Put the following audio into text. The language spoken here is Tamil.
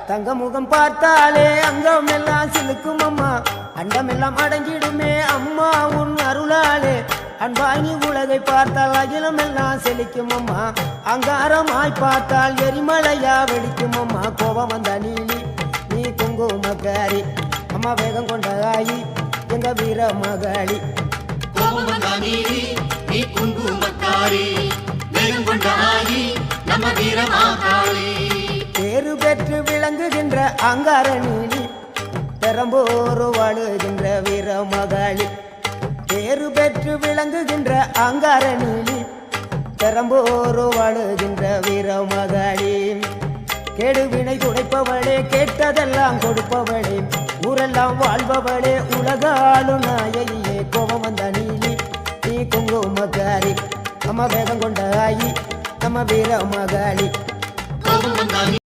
தங்க முகம் பார்த்தாலே அங்கம் எல்லாம் சிலுக்கும் அம்மா அண்டம் எல்லாம் அடங்கிடுமே அம்மா உன் அருளாலே அன்பாய் உலகை பார்த்தால் அகிலம் எல்லாம் செழிக்கும் அம்மா அங்காரமாய் பார்த்தால் எரிமலையா வெடிக்கும் அம்மா கோபம் வந்த நீலி நீ குங்குமக்காரி அம்மா வேகம் கொண்ட ஆயி எங்க வீர மகாளி கோபம் வந்த நீலி நீ குங்குமக்காரி வேகம் கொண்ட ஆயி நம்ம வீர மகாளி பேரு பெற்று விளங்குகின்ற அங்கார நீலி பெரம்போர் வாழுகின்ற வீர மகாளி பேரு பெற்று விளங்குகின்ற அங்கார நீலி பெரம்போர் வாழுகின்ற வீர மகாளி கேடுவினை துடைப்பவளே கேட்டதெல்லாம் கொடுப்பவளே ஊரெல்லாம் வாழ்பவளே உலகாலும் நாயகியே கோபம் வந்த நீலி நீ குங்குமக்காரி நம்ம வேகம் கொண்ட ஆயி நம்ம வீர மகாளி கோபம் வந்த